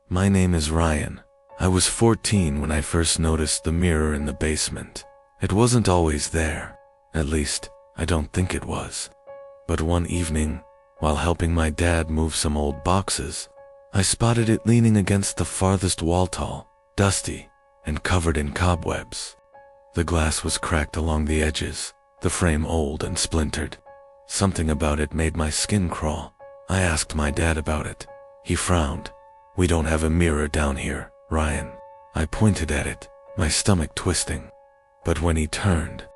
My name is Ryan. I was 14 when I first noticed the mirror in the basement. It wasn't always there. At least, I don't think it was. But one evening, while helping my dad move some old boxes, I spotted it leaning against the farthest wall, tall, dusty, and covered in cobwebs. The glass was cracked along the edges, the frame old and splintered. Something about it made my skin crawl. I asked my dad about it. He frowned. "We don't have a mirror down here, Ryan." I pointed at it, my stomach twisting. But when he turned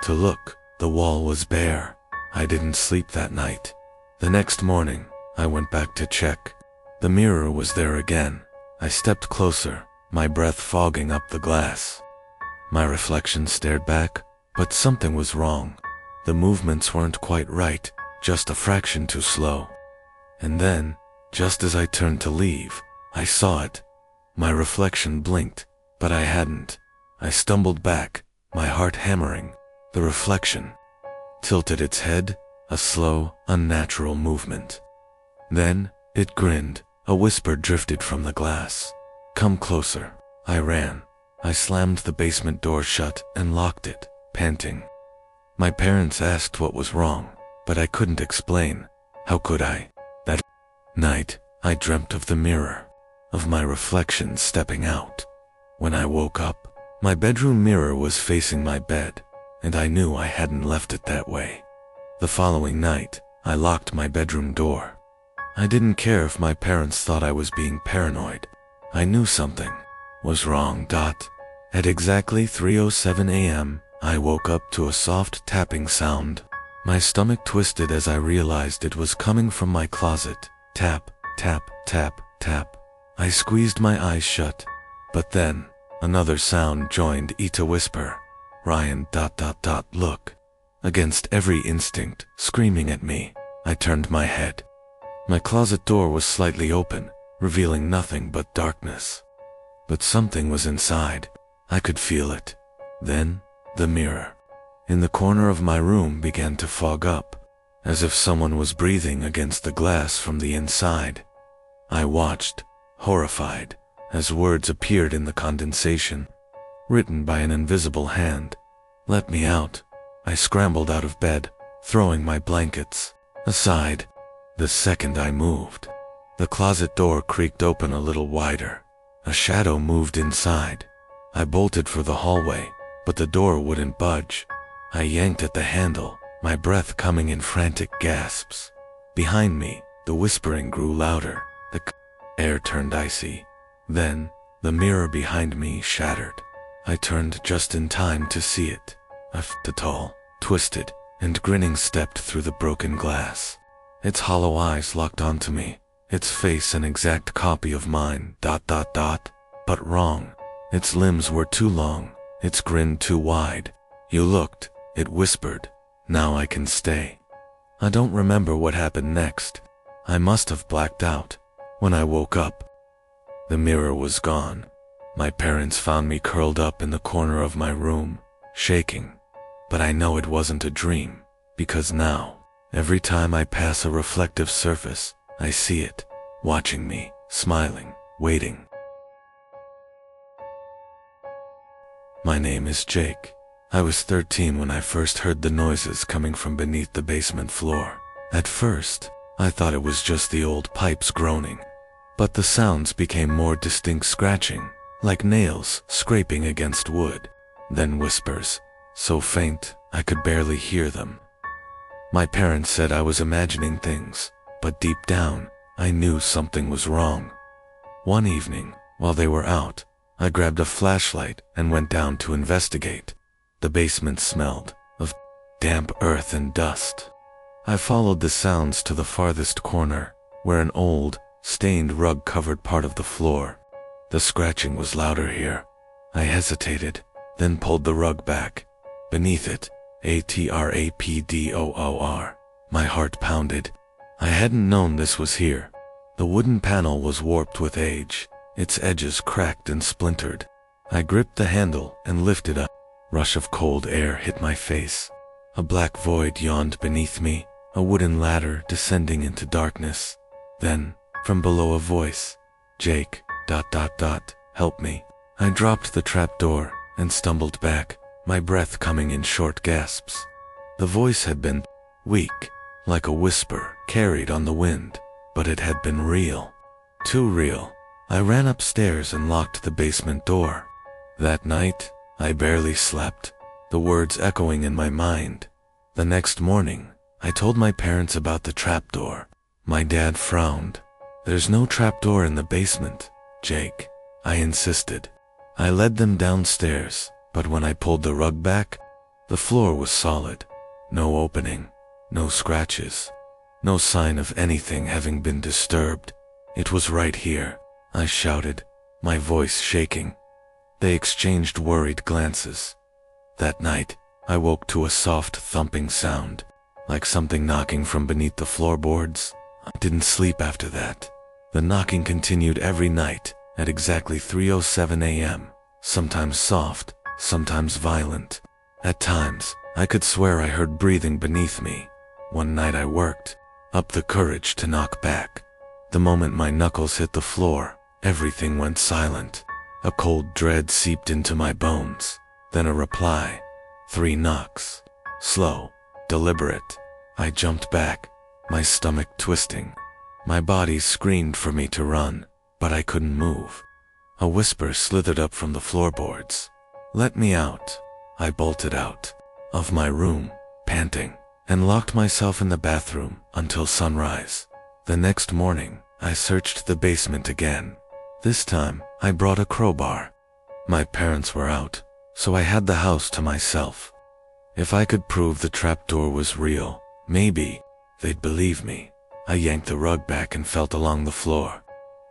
to look, the wall was bare. I didn't sleep that night. The next morning, I went back to check. The mirror was there again. I stepped closer, my breath fogging up the glass. My reflection stared back, but something was wrong. The movements weren't quite right, just a fraction too slow. And then, just as I turned to leave, I saw it. My reflection blinked, but I hadn't. I stumbled back, my heart hammering. The reflection tilted its head, a slow, unnatural movement. Then, it grinned. A whisper drifted from the glass. "Come closer." I ran. I slammed the basement door shut and locked it, panting. My parents asked what was wrong, but I couldn't explain. How could I? That night, I dreamt of the mirror, of my reflection stepping out. When I woke up, my bedroom mirror was facing my bed, and I knew I hadn't left it that way. The following night, I locked my bedroom door. I didn't care if my parents thought I was being paranoid. I knew something was wrong. At exactly 3:07 a.m., I woke up to a soft tapping sound. My stomach twisted as I realized it was coming from my closet. Tap, tap, tap, tap. I squeezed my eyes shut. But then, another sound joined it, a whisper. "Ryan, look." Against every instinct, screaming at me, I turned my head. My closet door was slightly open, revealing nothing but darkness. But something was inside. I could feel it. Then, the mirror in the corner of my room began to fog up, as if someone was breathing against the glass from the inside. I watched, horrified, as words appeared in the condensation, written by an invisible hand. "Let me out." I scrambled out of bed, throwing my blankets aside. The second I moved, the closet door creaked open a little wider. A shadow moved inside. I bolted for the hallway, but the door wouldn't budge. I yanked at the handle, my breath coming in frantic gasps. Behind me, the whispering grew louder. The air turned icy. Then, the mirror behind me shattered. I turned just in time to see it. A tall, twisted, and grinning stepped through the broken glass. Its hollow eyes locked onto me, its face an exact copy of mine, but wrong. Its limbs were too long, its grin too wide. "You looked," it whispered. "Now I can stay." I don't remember what happened next. I must have blacked out. When I woke up, the mirror was gone. My parents found me curled up in the corner of my room, shaking. But I know it wasn't a dream, because now, every time I pass a reflective surface, I see it, watching me, smiling, waiting. My name is Jake. I was 13 when I first heard the noises coming from beneath the basement floor. At first, I thought it was just the old pipes groaning. But the sounds became more distinct, scratching, like nails scraping against wood. Then whispers, so faint I could barely hear them. My parents said I was imagining things, but deep down, I knew something was wrong. One evening, while they were out, I grabbed a flashlight and went down to investigate. The basement smelled of damp earth and dust. I followed the sounds to the farthest corner, where an old, stained rug covered part of the floor. The scratching was louder here. I hesitated, then pulled the rug back. Beneath it, ATRAPDOOR. My heart pounded. I hadn't known this was here. The wooden panel was warped with age, its edges cracked and splintered. I gripped the handle and lifted up. Rush of cold air hit my face. A black void yawned beneath me, a wooden ladder descending into darkness. Then, from below, a voice. "Jake, Help me. I dropped the trapdoor and stumbled back, my breath coming in short gasps. The voice had been weak, like a whisper carried on the wind, but it had been real. Too real. I ran upstairs and locked the basement door. That night, I barely slept, the words echoing in my mind. The next morning, I told my parents about the trapdoor. My dad frowned. "There's no trapdoor in the basement, Jake," I insisted. I led them downstairs, but when I pulled the rug back, the floor was solid. No opening, no scratches, no sign of anything having been disturbed. "It was right here," I shouted, my voice shaking. They exchanged worried glances. That night, I woke to a soft thumping sound, like something knocking from beneath the floorboards. I didn't sleep after that. The knocking continued every night at exactly 3:07 a.m., sometimes soft, sometimes violent. At times, I could swear I heard breathing beneath me. One night I worked up the courage to knock back. The moment my knuckles hit the floor, everything went silent. A cold dread seeped into my bones. Then a reply. 3 knocks. Slow, deliberate. I jumped back, my stomach twisting. My body screamed for me to run, but I couldn't move. A whisper slithered up from the floorboards. "Let me out." I bolted out of my room, panting, and locked myself in the bathroom until sunrise. The next morning, I searched the basement again. This time, I brought a crowbar. My parents were out, so I had the house to myself. If I could prove the trapdoor was real, maybe they'd believe me. I yanked the rug back and felt along the floor.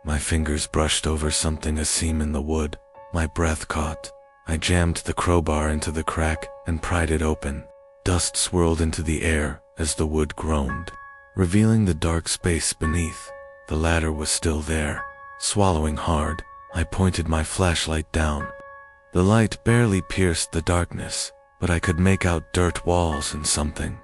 My fingers brushed over something, a seam in the wood. My breath caught. I jammed the crowbar into the crack and pried it open. Dust swirled into the air as the wood groaned, revealing the dark space beneath. The ladder was still there. Swallowing hard, I pointed my flashlight down. The light barely pierced the darkness, but I could make out dirt walls and something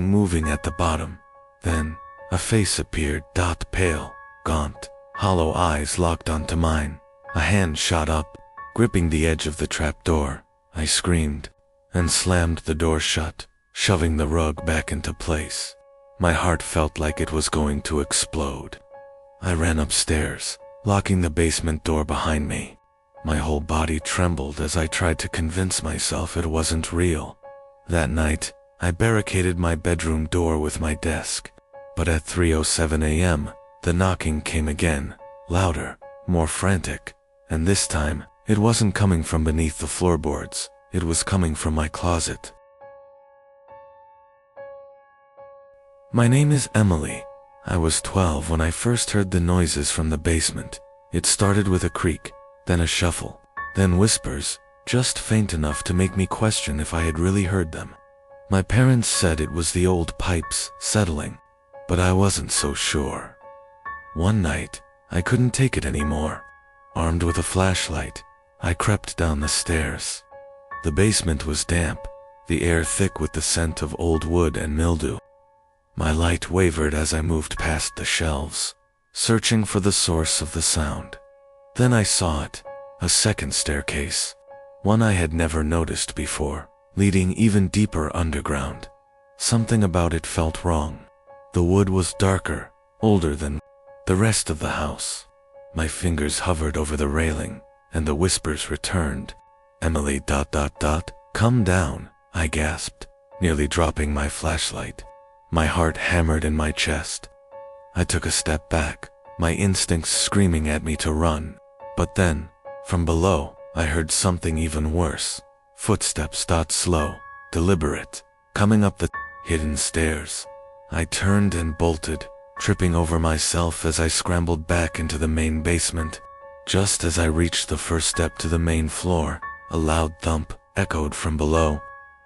moving at the bottom. Then, a face appeared, pale, gaunt, hollow eyes locked onto mine. A hand shot up, gripping the edge of the trapdoor. I screamed and slammed the door shut, shoving the rug back into place. My heart felt like it was going to explode. I ran upstairs, locking the basement door behind me. My whole body trembled as I tried to convince myself it wasn't real. That night, I barricaded my bedroom door with my desk. But at 3:07 a.m., the knocking came again, louder, more frantic, and this time, it wasn't coming from beneath the floorboards, it was coming from my closet. My name is Emily. I was 12 when I first heard the noises from the basement. It started with a creak, then a shuffle, then whispers, just faint enough to make me question if I had really heard them. My parents said it was the old pipes settling, but I wasn't so sure. One night, I couldn't take it anymore. Armed with a flashlight, I crept down the stairs. The basement was damp, the air thick with the scent of old wood and mildew. My light wavered as I moved past the shelves, searching for the source of the sound. Then I saw it, a second staircase, one I had never noticed before, leading even deeper underground. Something about it felt wrong. The wood was darker, older than the rest of the house. My fingers hovered over the railing, and the whispers returned. "Emily, come down," I gasped, nearly dropping my flashlight. My heart hammered in my chest. I took a step back, my instincts screaming at me to run. But then, from below, I heard something even worse. Footsteps, slow, deliberate, coming up the hidden stairs. I turned and bolted, tripping over myself as I scrambled back into the main basement. Just as I reached the first step to the main floor, a loud thump echoed from below.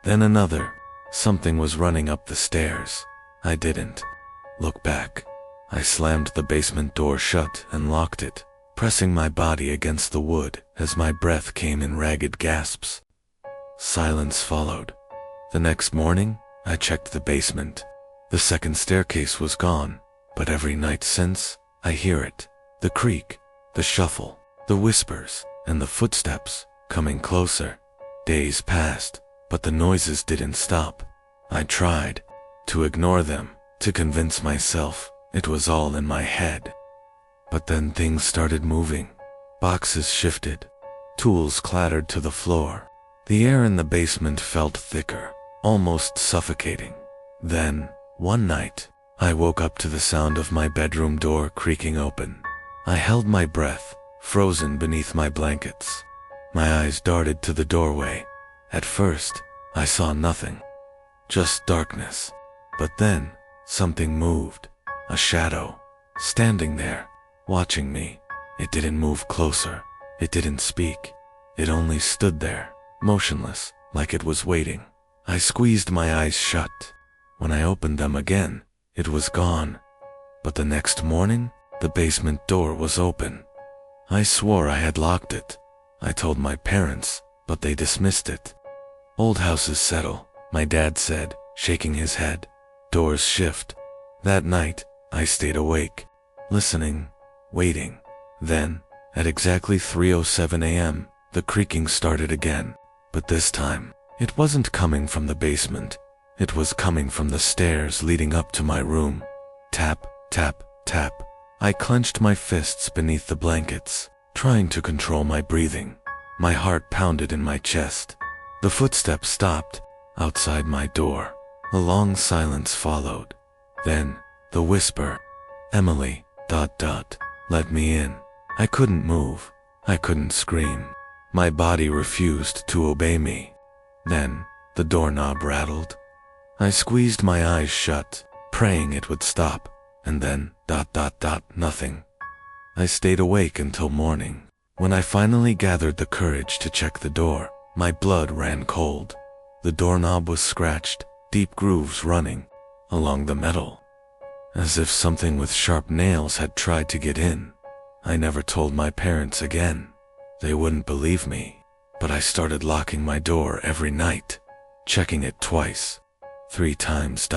Then another. Something was running up the stairs. I didn't look back. I slammed the basement door shut and locked it, pressing my body against the wood as my breath came in ragged gasps. Silence followed. The next morning, I checked the basement. The second staircase was gone, but every night since, I hear it. The creak, The shuffle, the whispers, and the footsteps coming closer. Days passed, but the noises didn't stop. I tried to ignore them, to convince myself it was all in my head. But then things started moving. Boxes shifted. Tools clattered to the floor. The air in the basement felt thicker, almost suffocating. Then, one night, I woke up to the sound of my bedroom door creaking open. I held my breath, frozen beneath my blankets. My eyes darted to the doorway. At first, I saw nothing, just darkness. But then, something moved. A shadow, standing there, watching me. It didn't move closer. It didn't speak. It only stood there, motionless, like it was waiting. I squeezed my eyes shut. When I opened them again, it was gone. But the next morning, the basement door was open. I swore I had locked it. I told my parents, but they dismissed it. Old houses settle, my dad said, shaking his head. Doors shift. That night, I stayed awake, listening, waiting. Then, at exactly 3:07 a.m., the creaking started again. But this time, it wasn't coming from the basement. It was coming from the stairs leading up to my room. Tap, tap, tap. I clenched my fists beneath the blankets, trying to control my breathing. My heart pounded in my chest. The footsteps stopped, outside my door. A long silence followed. Then, the whisper, "Emily, ... let me in." I couldn't move. I couldn't scream. My body refused to obey me. Then, the doorknob rattled. I squeezed my eyes shut, praying it would stop, and then, ... nothing. I stayed awake until morning. When I finally gathered the courage to check the door, my blood ran cold. The doorknob was scratched, deep grooves running along the metal, as if something with sharp nails had tried to get in. I never told my parents again. They wouldn't believe me, but I started locking my door every night, checking it twice, 3 times.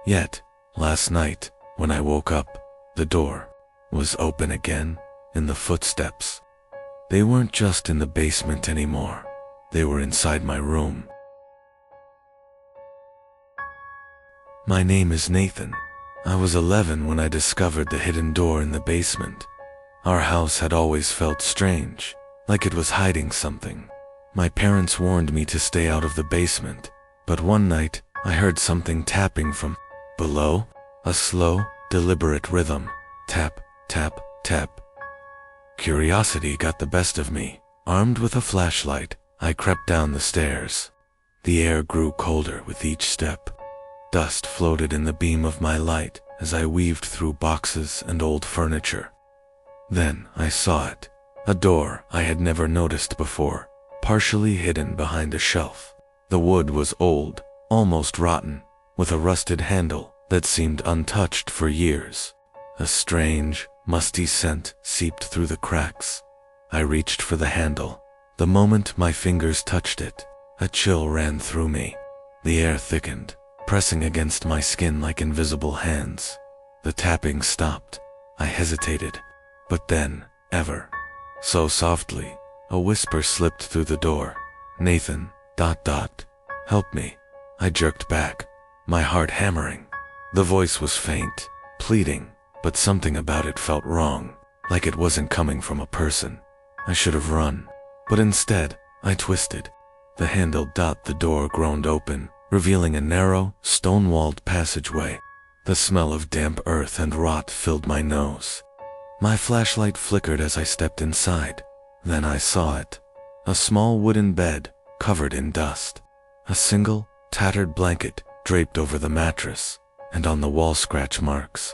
Yet, last night, when I woke up, the door was open again, and the footsteps. They weren't just in the basement anymore. They were inside my room. My name is Nathan. I was 11 when I discovered the hidden door in the basement. Our house had always felt strange, like it was hiding something. My parents warned me to stay out of the basement, but one night, I heard something tapping from below, a slow, deliberate rhythm. Tap, tap, tap. Curiosity got the best of me. Armed with a flashlight, I crept down the stairs. The air grew colder with each step. Dust floated in the beam of my light as I weaved through boxes and old furniture. Then I saw it. A door I had never noticed before, partially hidden behind a shelf. The wood was old, almost rotten, with a rusted handle that seemed untouched for years. A strange, musty scent seeped through the cracks. I reached for the handle. The moment my fingers touched it, a chill ran through me. The air thickened, pressing against my skin like invisible hands. The tapping stopped. I hesitated, but then, ever so softly, a whisper slipped through the door. "Nathan, ... help me." I jerked back, my heart hammering. The voice was faint, pleading, but something about it felt wrong, like it wasn't coming from a person. I should have run, but instead, I twisted. The handle. The door groaned open, revealing a narrow, stone-walled passageway. The smell of damp earth and rot filled my nose. My flashlight flickered as I stepped inside. Then I saw it. A small wooden bed, covered in dust. A single, tattered blanket draped over the mattress, and on the wall scratch marks.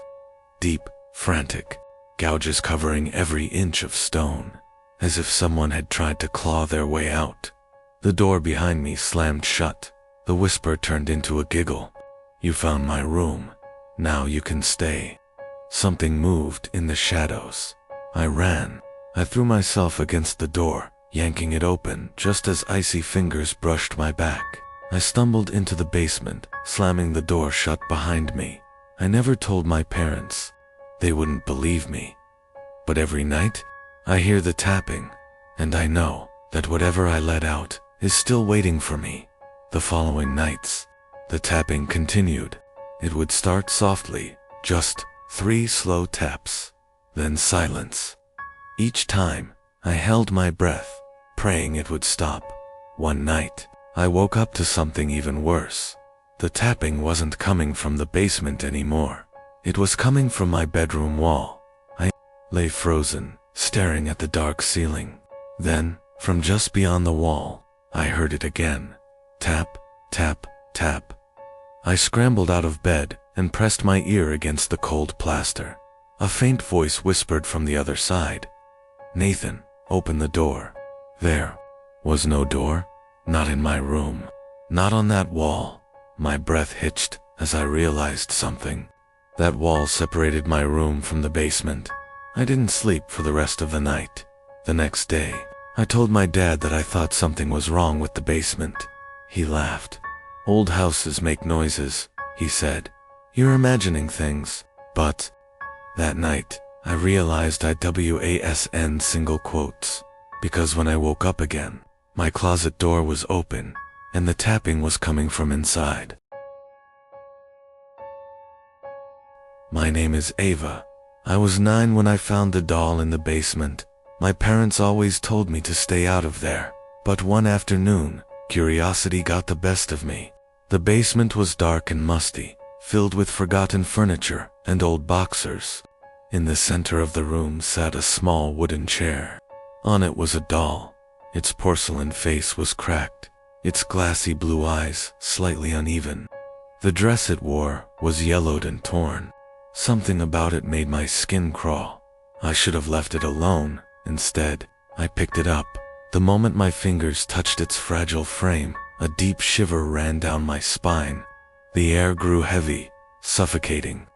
Deep, frantic, gouges covering every inch of stone, as if someone had tried to claw their way out. The door behind me slammed shut. The whisper turned into a giggle. "You found my room. Now you can stay." Something moved in the shadows. I ran. I threw myself against the door, yanking it open just as icy fingers brushed my back. I stumbled into the basement, slamming the door shut behind me. I never told my parents. They wouldn't believe me. But every night, I hear the tapping, and I know that whatever I let out is still waiting for me. The following nights, the tapping continued. It would start softly, just 3 slow taps, then silence. Each time, I held my breath, praying it would stop. One night, I woke up to something even worse. The tapping wasn't coming from the basement anymore. It was coming from my bedroom wall. I lay frozen, staring at the dark ceiling. Then, from just beyond the wall, I heard it again. Tap, tap, tap. I scrambled out of bed and pressed my ear against the cold plaster. A faint voice whispered from the other side. "Nathan, open the door." There was no door, not in my room, not on that wall. My breath hitched as I realized something. That wall separated my room from the basement. I didn't sleep for the rest of the night. The next day, I told my dad that I thought something was wrong with the basement. He laughed. "Old houses make noises," he said. "You're imagining things." But that night, I realized IWASN single quotes, because when I woke up again, my closet door was open, and the tapping was coming from inside. My name is Ava. I was 9 when I found the doll in the basement. My parents always told me to stay out of there, but one afternoon, curiosity got the best of me. The basement was dark and musty, filled with forgotten furniture and old boxers. In the center of the room sat a small wooden chair. On it was a doll. Its porcelain face was cracked, its glassy blue eyes slightly uneven. The dress it wore was yellowed and torn. Something about it made my skin crawl. I should have left it alone. Instead, I picked it up. The moment my fingers touched its fragile frame, a deep shiver ran down my spine. The air grew heavy, suffocating.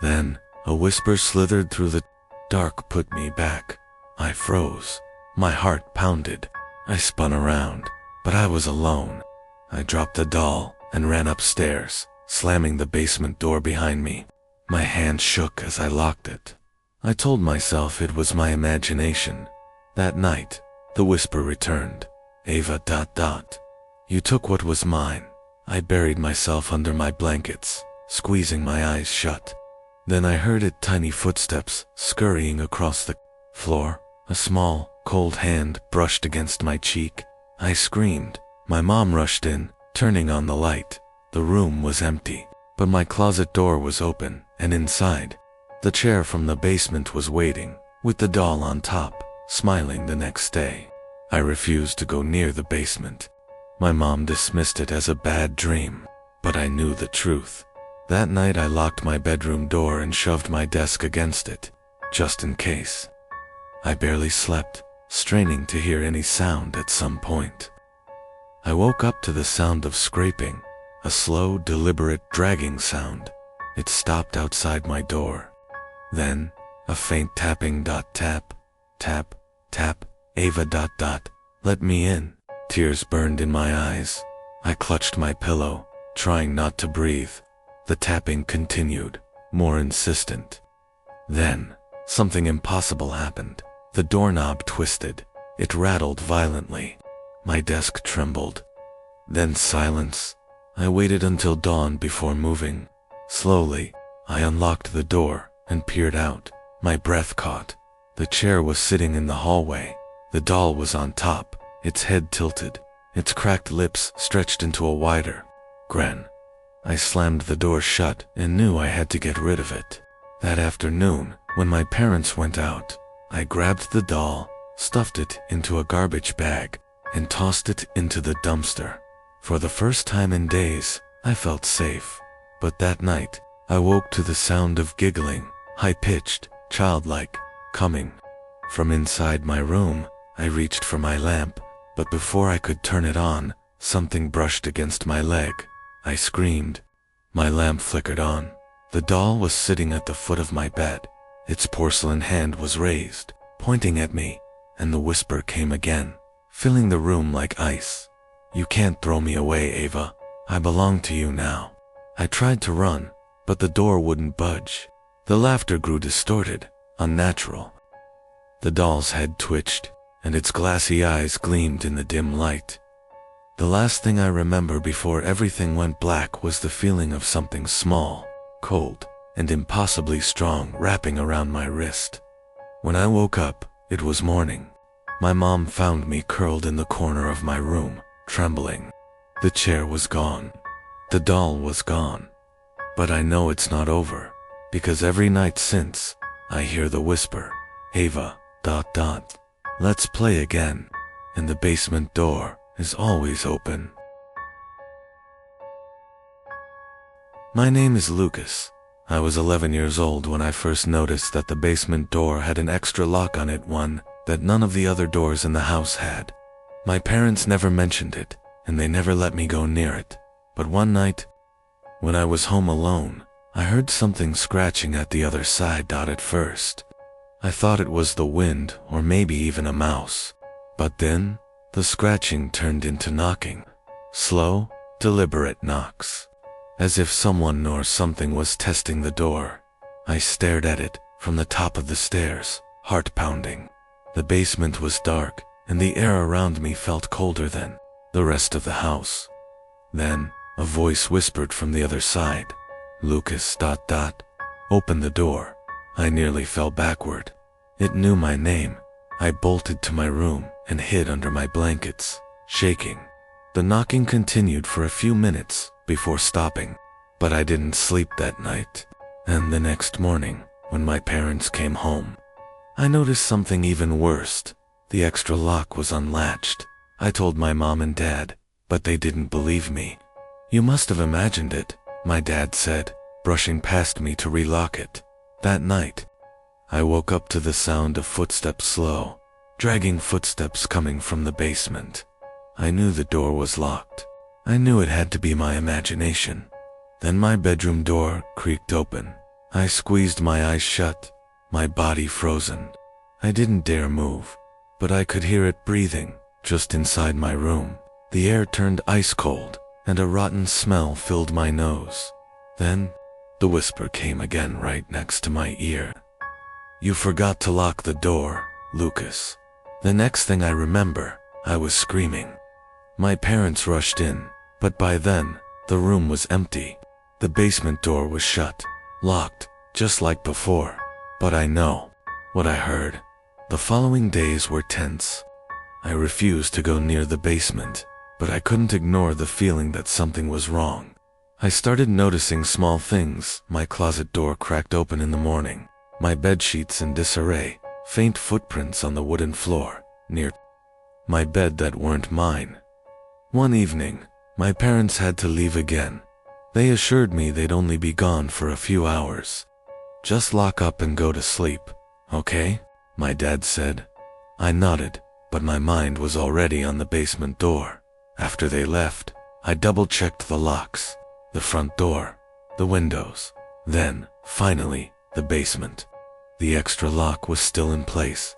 Then, a whisper slithered through the dark, "Put me back." I froze. My heart pounded. I spun around, but I was alone. I dropped the doll and ran upstairs, slamming the basement door behind me. My hand shook as I locked it. I told myself it was my imagination. That night, the whisper returned. "Ava ... You took what was mine." I buried myself under my blankets, squeezing my eyes shut. Then I heard tiny footsteps scurrying across the floor. A small, cold hand brushed against my cheek. I screamed. My mom rushed in, turning on the light. The room was empty, but my closet door was open, and inside, the chair from the basement was waiting, with the doll on top, smiling the next day. I refused to go near the basement. My mom dismissed it as a bad dream, but I knew the truth. That night I locked my bedroom door and shoved my desk against it, just in case. I barely slept, straining to hear any sound at some point. I woke up to the sound of scraping, a slow, deliberate, dragging sound. It stopped outside my door. Then, a faint tapping. Tap, tap, tap, Ava ... Let me in. Tears burned in my eyes. I clutched my pillow, trying not to breathe. The tapping continued, more insistent. Then, something impossible happened. The doorknob twisted. It rattled violently. My desk trembled. Then silence. I waited until dawn before moving. Slowly, I unlocked the door and peered out. My breath caught. The chair was sitting in the hallway. The doll was on top, its head tilted, its cracked lips stretched into a wider grin. I slammed the door shut and knew I had to get rid of it. That afternoon, when my parents went out, I grabbed the doll, stuffed it into a garbage bag, and tossed it into the dumpster. For the first time in days, I felt safe. But that night, I woke to the sound of giggling, high-pitched, childlike, coming from inside my room. I reached for my lamp, but before I could turn it on, something brushed against my leg. I screamed. My lamp flickered on. The doll was sitting at the foot of my bed. Its porcelain hand was raised, pointing at me, and the whisper came again, filling the room like ice. "You can't throw me away, Ava. I belong to you now." I tried to run, but the door wouldn't budge. The laughter grew distorted, unnatural. The doll's head twitched, and its glassy eyes gleamed in the dim light. The last thing I remember before everything went black was the feeling of something small, cold, and impossibly strong wrapping around my wrist. When I woke up, it was morning. My mom found me curled in the corner of my room, trembling. The chair was gone. The doll was gone. But I know it's not over, because every night since, I hear the whisper, Ava, ... let's play again, and the basement door is always open. My name is Lucas. I was 11 years old when I first noticed that the basement door had an extra lock on it, one that none of the other doors in the house had. My parents never mentioned it, and they never let me go near it. But one night, when I was home alone, I heard something scratching at the other side. At first, I thought it was the wind or maybe even a mouse. But then, the scratching turned into knocking. Slow, deliberate knocks. As if someone or something was testing the door. I stared at it from the top of the stairs, heart pounding. The basement was dark, and the air around me felt colder than the rest of the house. Then, a voice whispered from the other side, Lucas ... Open the door. I nearly fell backward. It knew my name. I bolted to my room and hid under my blankets, shaking. The knocking continued for a few minutes before stopping, but I didn't sleep that night. And the next morning, when my parents came home, I noticed something even worse. The extra lock was unlatched. I told my mom and dad, but they didn't believe me. You must have imagined it, my dad said, brushing past me to relock it. That night, I woke up to the sound of footsteps, slow, dragging footsteps coming from the basement. I knew the door was locked. I knew it had to be my imagination. Then my bedroom door creaked open. I squeezed my eyes shut, my body frozen. I didn't dare move, but I could hear it breathing just inside my room. The air turned ice cold, and a rotten smell filled my nose. Then, the whisper came again right next to my ear. You forgot to lock the door, Lucas. The next thing I remember, I was screaming. My parents rushed in, but by then, the room was empty. The basement door was shut, locked, just like before. But I know what I heard. The following days were tense. I refused to go near the basement, but I couldn't ignore the feeling that something was wrong. I started noticing small things. My closet door cracked open in the morning, my bed sheets in disarray, faint footprints on the wooden floor, near my bed that weren't mine. One evening, my parents had to leave again. They assured me they'd only be gone for a few hours. Just lock up and go to sleep, okay? My dad said. I nodded, but my mind was already on the basement door. After they left, I double-checked the locks, the front door, the windows. Then, finally, the basement. The extra lock was still in place.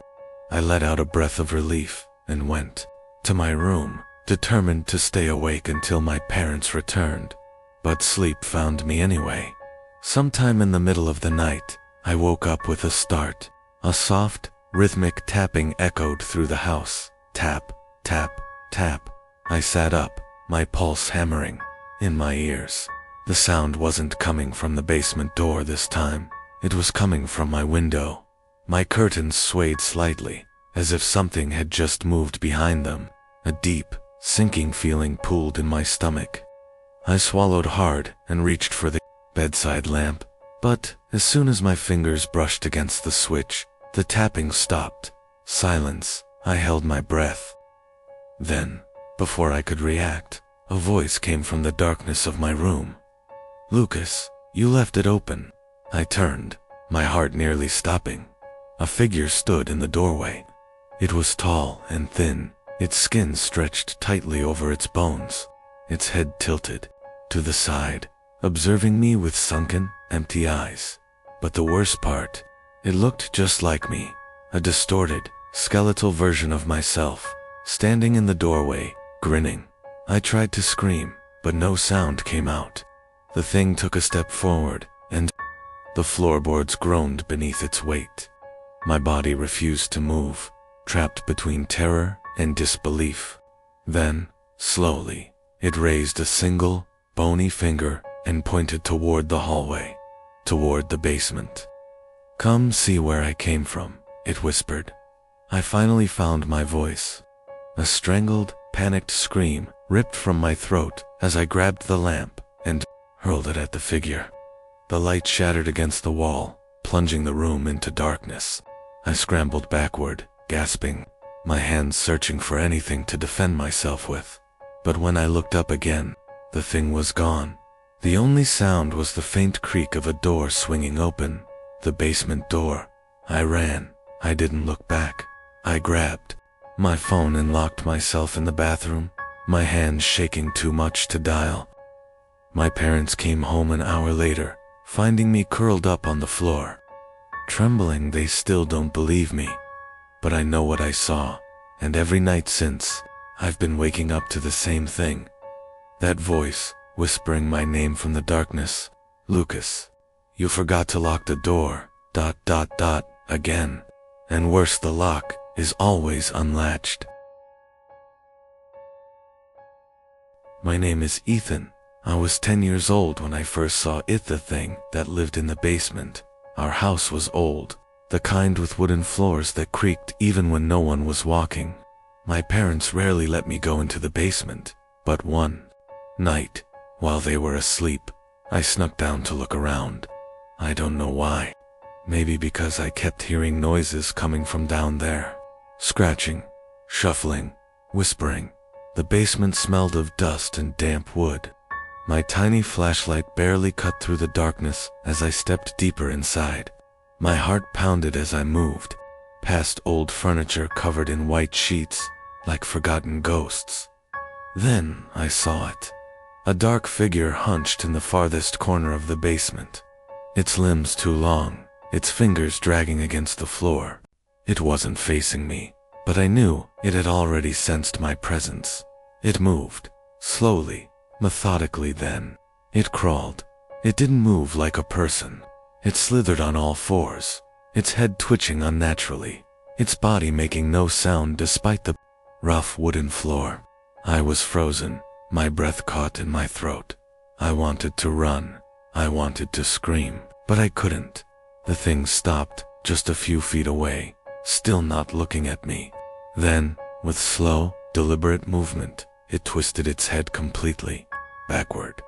I let out a breath of relief and went to my room, determined to stay awake until my parents returned. But sleep found me anyway. Sometime in the middle of the night, I woke up with a start. A soft, rhythmic tapping echoed through the house. Tap, tap, tap. I sat up, my pulse hammering in my ears. The sound wasn't coming from the basement door this time. It was coming from my window. My curtains swayed slightly, as if something had just moved behind them. A deep, sinking feeling pooled in my stomach. I swallowed hard and reached for the bedside lamp. But as soon as my fingers brushed against the switch, the tapping stopped. Silence. I held my breath. Then, before I could react, a voice came from the darkness of my room. Lucas, you left it open. I turned, my heart nearly stopping. A figure stood in the doorway. It was tall and thin, its skin stretched tightly over its bones, its head tilted to the side, observing me with sunken, empty eyes. But the worst part, it looked just like me, a distorted, skeletal version of myself, standing in the doorway, grinning. I tried to scream, but no sound came out. The thing took a step forward, and the floorboards groaned beneath its weight. My body refused to move, trapped between terror and disbelief. Then, slowly, it raised a single, bony finger and pointed toward the hallway, toward the basement. "Come see where I came from," it whispered. I finally found my voice. A strangled, panicked scream ripped from my throat as I grabbed the lamp and hurled it at the figure. The light shattered against the wall, plunging the room into darkness. I scrambled backward, gasping, my hands searching for anything to defend myself with. But when I looked up again, the thing was gone. The only sound was the faint creak of a door swinging open, the basement door. I ran. I didn't look back. I grabbed my phone and locked myself in the bathroom, my hands shaking too much to dial. My parents came home an hour later, finding me curled up on the floor. Trembling, they still don't believe me. But I know what I saw, and every night since, I've been waking up to the same thing. That voice, whispering my name from the darkness. "Lucas, you forgot to lock the door, ... again. And worse, the lock is always unlatched." My name is Ethan. I was 10 years old when I first saw it, the thing that lived in the basement. Our house was old, the kind with wooden floors that creaked even when no one was walking. My parents rarely let me go into the basement, but one night, while they were asleep, I snuck down to look around. I don't know why. Maybe because I kept hearing noises coming from down there. Scratching, shuffling, whispering. The basement smelled of dust and damp wood. My tiny flashlight barely cut through the darkness as I stepped deeper inside. My heart pounded as I moved, past old furniture covered in white sheets, like forgotten ghosts. Then I saw it. A dark figure hunched in the farthest corner of the basement. Its limbs too long, its fingers dragging against the floor. It wasn't facing me, but I knew it had already sensed my presence. It moved, slowly, methodically. Then it crawled. It didn't move like a person. It slithered on all fours, its head twitching unnaturally, its body making no sound despite the rough wooden floor. I was frozen, my breath caught in my throat. I wanted to run. I wanted to scream, but I couldn't. The thing stopped just a few feet away, still not looking at me. Then, with slow, deliberate movement, it twisted its head completely backward.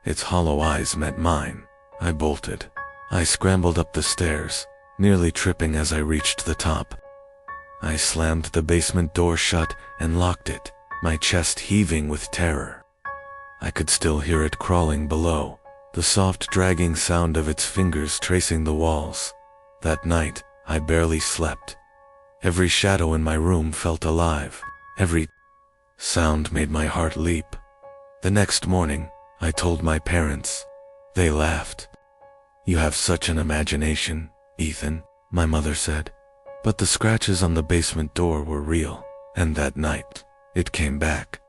Its hollow eyes met mine. I bolted. I scrambled up the stairs, nearly tripping as I reached the top. I slammed the basement door shut and locked it, my chest heaving with terror. I could still hear it crawling below, the soft dragging sound of its fingers tracing the walls. That night, I barely slept. Every shadow in my room felt alive. Every sound made my heart leap. The next morning, I told my parents. They laughed. "You have such an imagination, Ethan," my mother said. But the scratches on the basement door were real, and that night, it came back.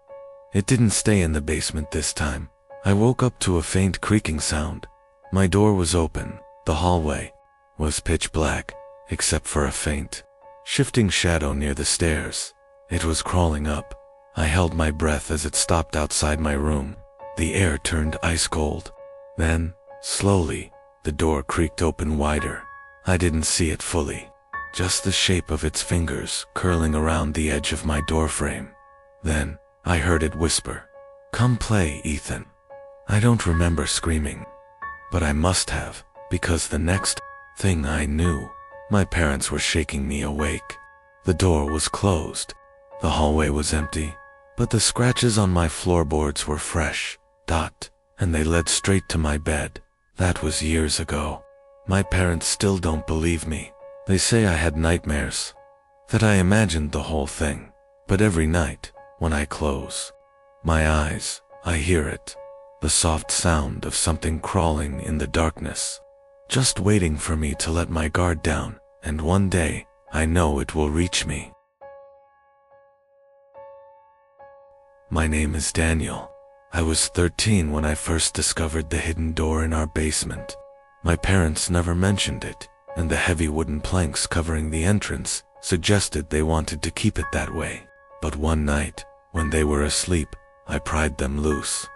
It didn't stay in the basement this time. I woke up to a faint creaking sound. My door was open. The hallway was pitch black, except for a faint, shifting shadow near the stairs. It was crawling up. I held my breath as it stopped outside my room. The air turned ice cold. Then, slowly, the door creaked open wider. I didn't see it fully, just the shape of its fingers curling around the edge of my doorframe. Then, I heard it whisper, "Come play, Ethan." I don't remember screaming, but I must have, because the next thing I knew, my parents were shaking me awake. The door was closed. The hallway was empty, but the scratches on my floorboards were fresh, and they led straight to my bed. That was years ago. My parents still don't believe me. They say I had nightmares, that I imagined the whole thing. But every night, when I close my eyes, I hear it. The soft sound of something crawling in the darkness, just waiting for me to let my guard down, and one day, I know it will reach me. My name is Daniel. I was 13 when I first discovered the hidden door in our basement. My parents never mentioned it, and the heavy wooden planks covering the entrance suggested they wanted to keep it that way. But one night, when they were asleep, I pried them loose.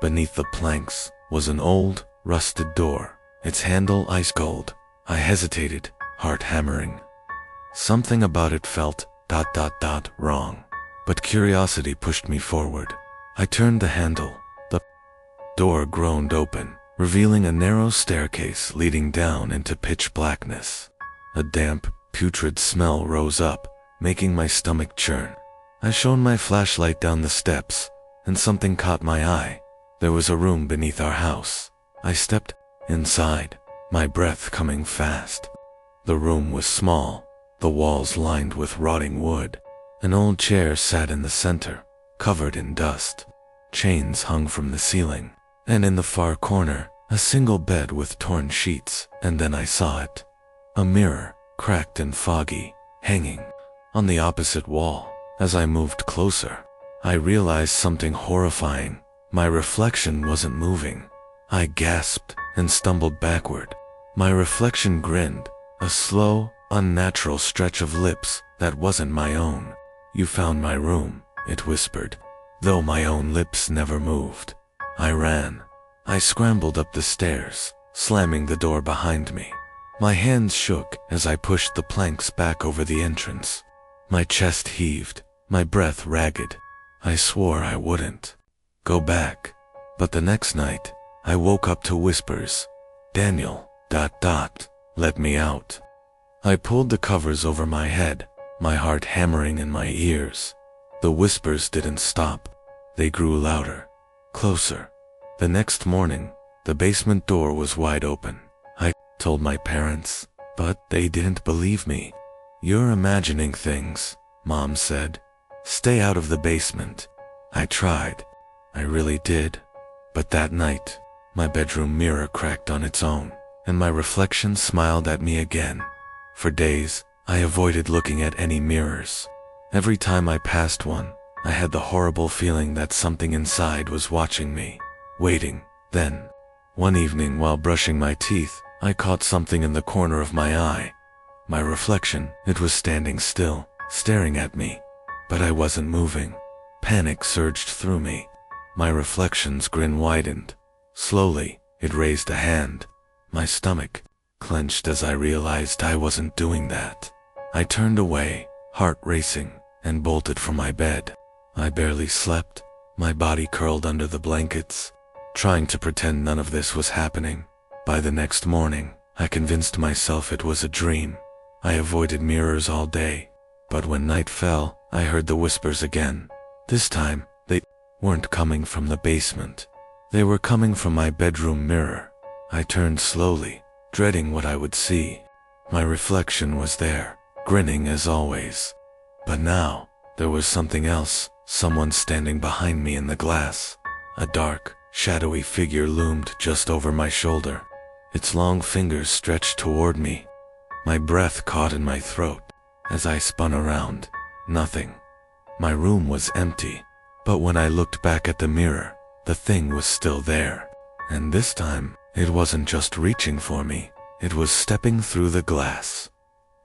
Beneath the planks was an old, rusted door, its handle ice cold. I hesitated, heart hammering. Something about it felt ... wrong. But curiosity pushed me forward. I turned the handle. The door groaned open, revealing a narrow staircase leading down into pitch blackness. A damp, putrid smell rose up, making my stomach churn. I shone my flashlight down the steps, and something caught my eye. There was a room beneath our house. I stepped inside, my breath coming fast. The room was small, the walls lined with rotting wood. An old chair sat in the center, covered in dust. Chains hung from the ceiling, and in the far corner, a single bed with torn sheets. And then I saw it. A mirror, cracked and foggy, hanging on the opposite wall. As I moved closer, I realized something horrifying. My reflection wasn't moving. I gasped and stumbled backward. My reflection grinned, a slow, unnatural stretch of lips that wasn't my own. "You found my room," it whispered, though my own lips never moved. I ran. I scrambled up the stairs, slamming the door behind me. My hands shook as I pushed the planks back over the entrance. My chest heaved, my breath ragged. I swore I wouldn't go back. But the next night, I woke up to whispers. "Daniel, ... let me out." I pulled the covers over my head, my heart hammering in my ears. The whispers didn't stop. They grew louder, closer. The next morning, the basement door was wide open. I told my parents, but they didn't believe me. "You're imagining things," Mom said. "Stay out of the basement." I tried. I really did. But that night, my bedroom mirror cracked on its own, and my reflection smiled at me again. For days, I avoided looking at any mirrors. Every time I passed one, I had the horrible feeling that something inside was watching me, waiting. Then, one evening while brushing my teeth, I caught something in the corner of my eye. My reflection, it was standing still, staring at me. But I wasn't moving. Panic surged through me. My reflection's grin widened. Slowly, it raised a hand. My stomach clenched as I realized I wasn't doing that. I turned away, heart racing, and bolted from my bed. I barely slept, my body curled under the blankets, trying to pretend none of this was happening. By the next morning, I convinced myself it was a dream. I avoided mirrors all day, but when night fell, I heard the whispers again. This time, they weren't coming from the basement. They were coming from my bedroom mirror. I turned slowly, dreading what I would see. My reflection was there, grinning as always. But now, there was something else, someone standing behind me in the glass. A dark, shadowy figure loomed just over my shoulder. Its long fingers stretched toward me. My breath caught in my throat. As I spun around, nothing. My room was empty, but when I looked back at the mirror, the thing was still there. And this time, it wasn't just reaching for me, it was stepping through the glass.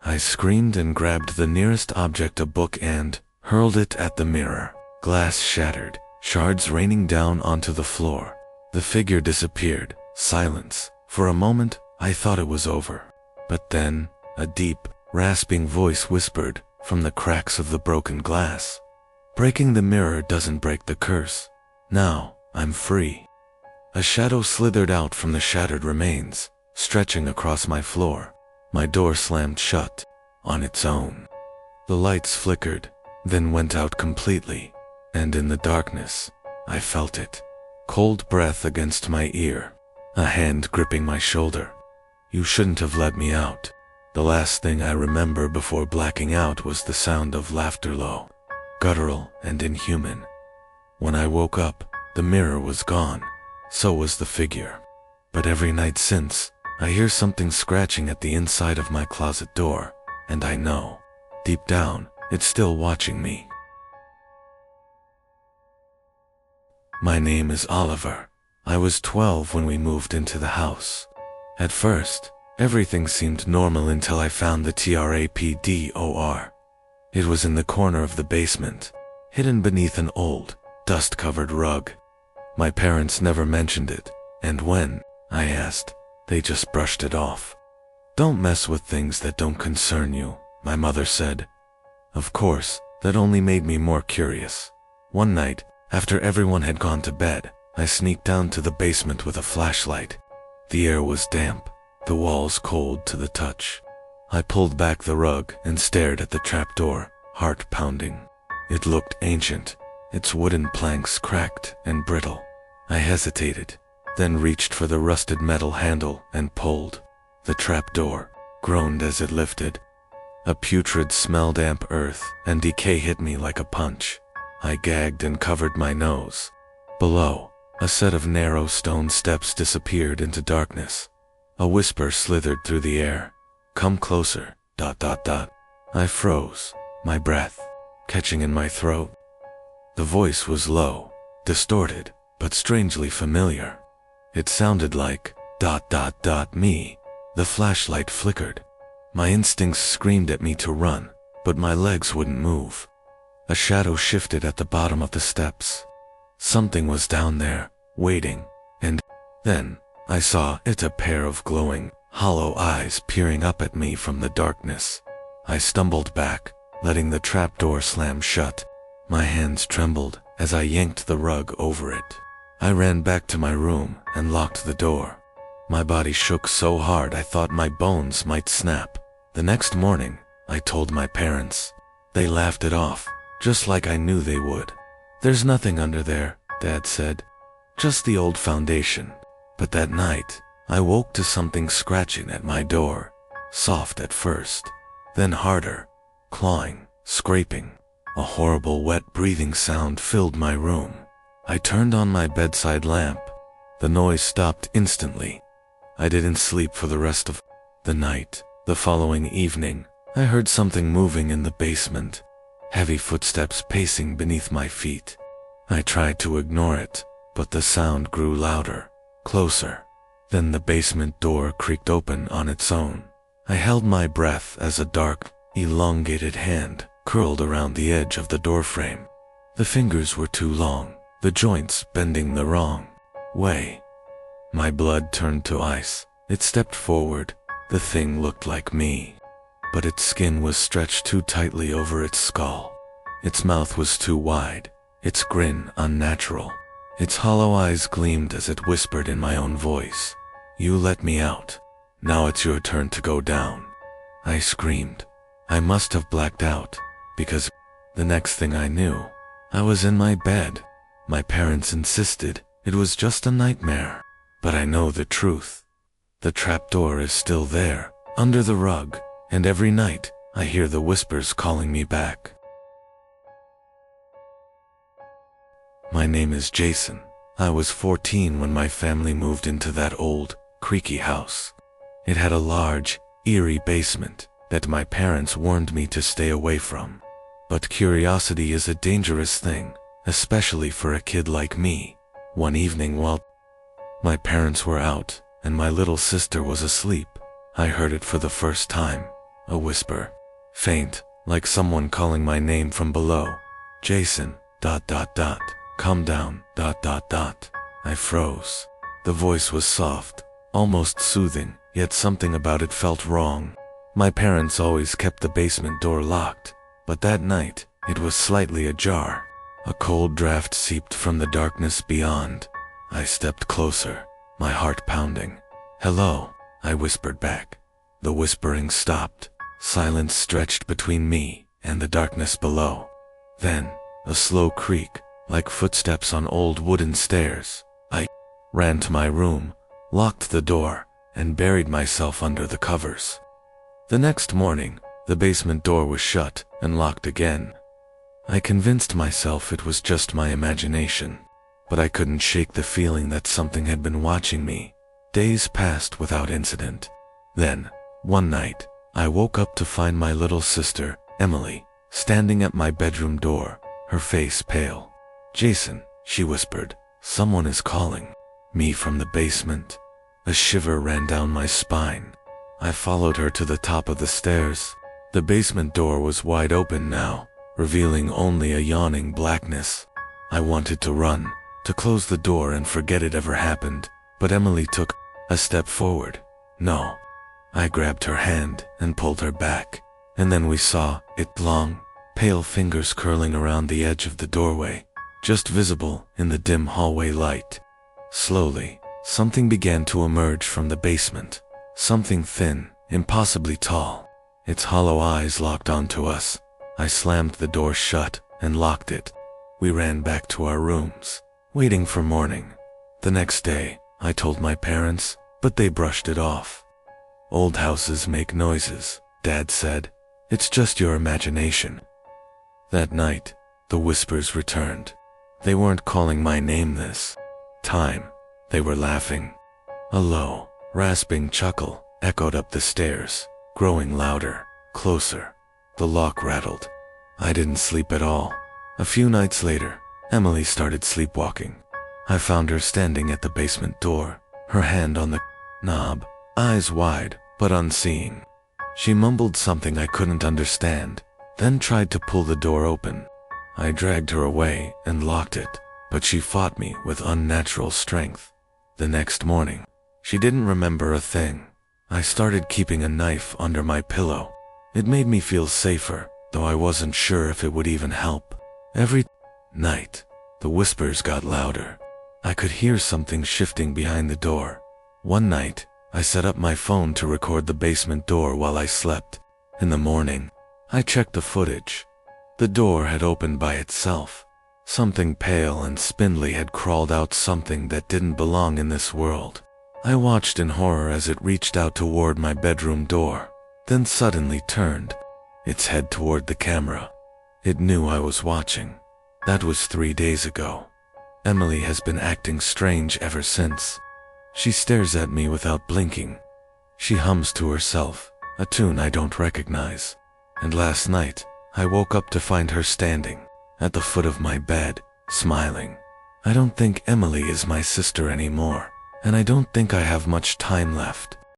I screamed and grabbed the nearest object, a book, and hurled it at the mirror. Glass shattered, shards raining down onto the floor. The figure disappeared. Silence. For a moment, I thought it was over. But then, a deep, rasping voice whispered from the cracks of the broken glass. "Breaking the mirror doesn't break the curse. Now, I'm free." A shadow slithered out from the shattered remains, stretching across my floor. My door slammed shut, on its own. The lights flickered, then went out completely, and in the darkness, I felt it. Cold breath against my ear, a hand gripping my shoulder. "You shouldn't have let me out." The last thing I remember before blacking out was the sound of laughter, low, guttural, and inhuman. When I woke up, the mirror was gone. So was the figure. But every night since, I hear something scratching at the inside of my closet door, and I know, deep down, it's still watching me. My name is Oliver. I was 12 when we moved into the house. At first, Everything seemed normal until I found the trapdoor. It was in the corner of the basement, hidden beneath an old, dust-covered rug. My parents never mentioned it, and when I asked, they just brushed it off. "Don't mess with things that don't concern you," my mother said. Of course, that only made me more curious. One night, after everyone had gone to bed, I sneaked down to the basement with a flashlight. The air was damp, the walls cold to the touch. I pulled back the rug and stared at the trapdoor, heart pounding. It looked ancient, its wooden planks cracked and brittle. I hesitated, then reached for the rusted metal handle and pulled. The trapdoor groaned as it lifted. A putrid smell, damp earth and decay hit me like a punch. I gagged and covered my nose. Below, a set of narrow stone steps disappeared into darkness. A whisper slithered through the air. "Come closer, ... I froze, my breath catching in my throat. The voice was low, distorted, but strangely familiar. It sounded like ... me. The flashlight flickered. My instincts screamed at me to run, but my legs wouldn't move. A shadow shifted at the bottom of the steps. Something was down there, waiting, and then I saw it, a pair of glowing, hollow eyes peering up at me from the darkness. I stumbled back, letting the trapdoor slam shut. My hands trembled as I yanked the rug over it. I ran back to my room and locked the door. My body shook so hard I thought my bones might snap. The next morning, I told my parents. They laughed it off, just like I knew they would. "There's nothing under there," Dad said. "Just the old foundation." But that night, I woke to something scratching at my door. Soft at first, then harder, clawing, scraping. A horrible wet breathing sound filled my room. I turned on my bedside lamp. The noise stopped instantly. I didn't sleep for the rest of the night. The following evening, I heard something moving in the basement. Heavy footsteps pacing beneath my feet. I tried to ignore it, but the sound grew louder, closer. Then the basement door creaked open on its own. I held my breath as a dark, elongated hand curled around the edge of the doorframe. The fingers were too long, the joints bending the wrong way. My blood turned to ice. It stepped forward. The thing looked like me, but its skin was stretched too tightly over its skull. Its mouth was too wide, its grin unnatural. Its hollow eyes gleamed as it whispered in my own voice, "You let me out. Now it's your turn to go down." I screamed. I must have blacked out, because the next thing I knew, I was in my bed. My parents insisted it was just a nightmare, but I know the truth. The trapdoor is still there, under the rug, and every night, I hear the whispers calling me back. My name is Jason. I was 14 when my family moved into that old, creaky house. It had a large, eerie basement that my parents warned me to stay away from. But curiosity is a dangerous thing, especially for a kid like me. One evening while my parents were out, and my little sister was asleep, I heard it for the first time. A whisper. Faint, like someone calling my name from below. "Jason, ... come down, ... I froze. The voice was soft, almost soothing, yet something about it felt wrong. My parents always kept the basement door locked, but that night, it was slightly ajar. A cold draft seeped from the darkness beyond. I stepped closer, my heart pounding. "Hello," I whispered back. The whispering stopped. Silence stretched between me and the darkness below. Then, a slow creak, like footsteps on old wooden stairs. I ran to my room, locked the door, and buried myself under the covers. The next morning, the basement door was shut and locked again. I convinced myself it was just my imagination, but I couldn't shake the feeling that something had been watching me. Days passed without incident. Then, one night, I woke up to find my little sister, Emily, standing at my bedroom door, her face pale. "Jason," she whispered, "someone is calling me from the basement." A shiver ran down my spine. I followed her to the top of the stairs. The basement door was wide open now, revealing only a yawning blackness. I wanted to run, to close the door and forget it ever happened, but Emily took a step forward. No. I grabbed her hand and pulled her back, and then we saw it, long, pale fingers curling around the edge of the doorway, just visible in the dim hallway light. Slowly, something began to emerge from the basement. Something thin, impossibly tall. Its hollow eyes locked onto us. I slammed the door shut and locked it. We ran back to our rooms, waiting for morning. The next day, I told my parents, but they brushed it off. Old houses make noises, Dad said. It's just your imagination. That night, the whispers returned. They weren't calling my name this time. They were laughing. A low, rasping chuckle echoed up the stairs, growing louder, closer. The lock rattled. I didn't sleep at all. A few nights later, Emily started sleepwalking. I found her standing at the basement door, her hand on the knob, eyes wide but unseeing. She mumbled something I couldn't understand, then tried to pull the door open. I dragged her away and locked it, but she fought me with unnatural strength. The next morning, she didn't remember a thing. I started keeping a knife under my pillow. It made me feel safer, though I wasn't sure if it would even help. Every night, the whispers got louder. I could hear something shifting behind the door. One night, I set up my phone to record the basement door while I slept. In the morning, I checked the footage. The door had opened by itself. Something pale and spindly had crawled out, something that didn't belong in this world. I watched in horror as it reached out toward my bedroom door, then suddenly turned its head toward the camera. It knew I was watching. That was 3 days ago. Emily has been acting strange ever since. She stares at me without blinking. She hums to herself, a tune I don't recognize. And last night, I woke up to find her standing at the foot of my bed, smiling. I don't think Emily is my sister anymore, and I don't think I have much time left.